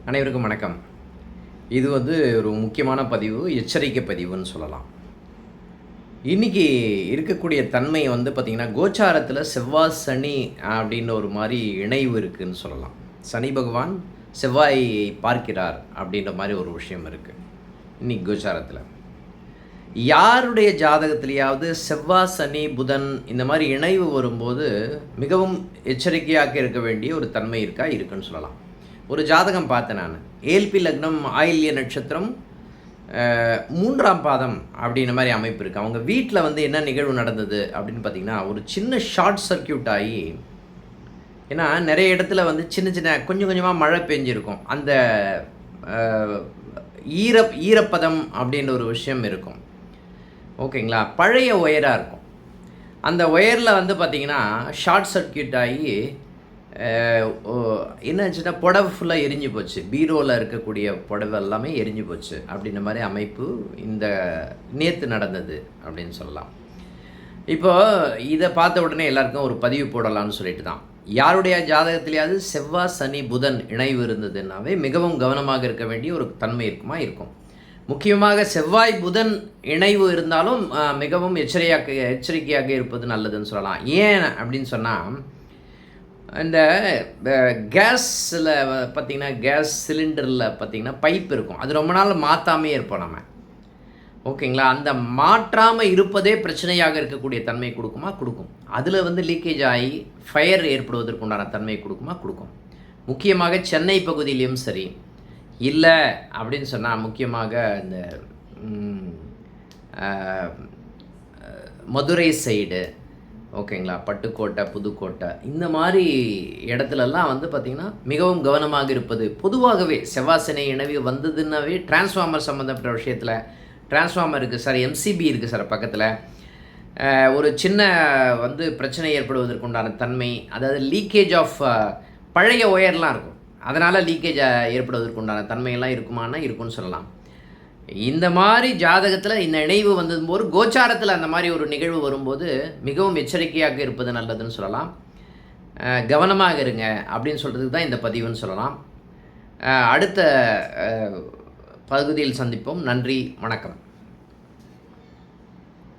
அனைவருக்கும் வணக்கம். இது ஒரு முக்கியமான பதிவு, எச்சரிக்கை பதிவுன்னு சொல்லலாம். இன்னைக்கு இருக்கக்கூடிய தன்மை பார்த்திங்கன்னா, கோச்சாரத்தில செவ்வாய், சனி அப்படின்னு ஒரு மாரி இணைவு இருக்குன்னு சொல்லலாம். சனி பகவான் செவ்வாயை பார்க்கிறார் அப்படின்ற மாரி ஒரு விஷயம் இருக்கு. இன்னைக்கு கோச்சாரத்தில. யாருடைய ஜாதகத்திலயாவது செவ்வாய், சனி, புதன் இந்த மாரி இணைவு வரும்போது மிகவும் எச்சரிக்கையாக இருக்க வேண்டிய ஒரு தன்மை இருக்கா? இருக்குன்னு சொல்லலாம். ஒரு ஜாதகம் பார்த்தேன் நான். ஏல்பி லக்னம், ஆயில்ய நட்சத்திரம், 3ஆம் பாதம் அப்படின்ற மாதிரி அமைப்பு இருக்குது. அவங்க வீட்டில் என்ன நிகழ்வு நடந்தது அப்படின்னு பார்த்தீங்கன்னா, ஒரு சின்ன ஷார்ட் சர்க்கியூட் ஆகி, ஏன்னா நிறைய இடத்துல சின்ன சின்ன கொஞ்சம் கொஞ்சமாக மழை பெஞ்சிருக்கும். அந்த ஈரப்பதம் அப்படின்ற ஒரு விஷயம் இருக்கும். ஓகேங்களா? பழைய ஒயராக இருக்கும். அந்த ஒயரில் பார்த்தீங்கன்னா ஷார்ட் சர்க்கியூட் ஆகி என்னாச்சுன்னா புடவை ஃபுல்லாக எரிஞ்சு போச்சு. பீரோவில் இருக்கக்கூடிய புடவை எல்லாமே எரிஞ்சு போச்சு அப்படின்ற மாதிரி அமைப்பு இந்த நேற்று நடந்தது அப்படின்னு சொல்லலாம். இப்போது இதை பார்த்த உடனே எல்லாருக்கும் ஒரு பதிவு போடலான்னு சொல்லிட்டு தான். யாருடைய ஜாதகத்திலேயாவது செவ்வாய், சனி, புதன் இணைவு இருந்ததுன்னாவே மிகவும் கவனமாக இருக்க வேண்டிய ஒரு தன்மை இருக்கும். முக்கியமாக செவ்வாய், புதன் இணைவு இருந்தாலும் மிகவும் எச்சரிக்கையாக இருப்பது நல்லதுன்னு சொல்லலாம். ஏன் அப்படின்னு சொன்னால், இந்த கேஸில் பார்த்திங்கன்னா, கேஸ் சிலிண்டரில் பார்த்திங்கன்னா பைப் இருக்கும். அது ரொம்ப நாள் மாற்றாமே இருப்போம் நம்ம. ஓகேங்களா? அந்த மாற்றாமல் இருப்பதே பிரச்சனையாக இருக்கக்கூடிய தன்மை கொடுக்குமா? கொடுக்கும். அதில் லீக்கேஜ் ஆகி ஃபயர் ஏற்படுவதற்கு உண்டான தன்மை கொடுக்குமா? கொடுக்கும். முக்கியமாக சென்னை பகுதியிலையும் சரி, இல்லை அப்படின்னு சொன்னால் முக்கியமாக இந்த மதுரை சைடு, ஓகேங்களா, பட்டுக்கோட்டை, புதுக்கோட்டை, இந்த மாதிரி இடத்துலலாம் பார்த்திங்கன்னா மிகவும் கவனமாக இருப்பது. பொதுவாகவே செவ்வாய், சனி இணைவு வந்ததுன்னாவே டிரான்ஸ்ஃபார்மர் சம்மந்தப்பட்ட விஷயத்தில், டிரான்ஸ்ஃபார்மர் இருக்குது சார், எம்சிபி இருக்குது சார் பக்கத்தில், ஒரு சின்ன பிரச்சனை ஏற்படுவதற்கு உண்டான தன்மை, அதாவது லீக்கேஜ் ஆஃப் பழைய ஒயர்லாம் இருக்கும். அதனால் லீக்கேஜ் ஏற்படுவதற்கு உண்டான தன்மையெல்லாம் இருக்குமானா இருக்குன்னு சொல்லலாம். இந்த மாதிரி ஜாதகத்தில் இந்த இணைவு வந்ததும்போது, கோச்சாரத்தில் அந்த மாதிரி ஒரு நிகழ்வு வரும்போது மிகவும் எச்சரிக்கையாக இருப்பது நல்லதுன்னு சொல்லலாம். கவனமாக இருங்க அப்படின்னு சொல்கிறதுக்கு தான் இந்த பதிவுன்னு சொல்லலாம். அடுத்த பகுதியில் சந்திப்போம். நன்றி, வணக்கம்.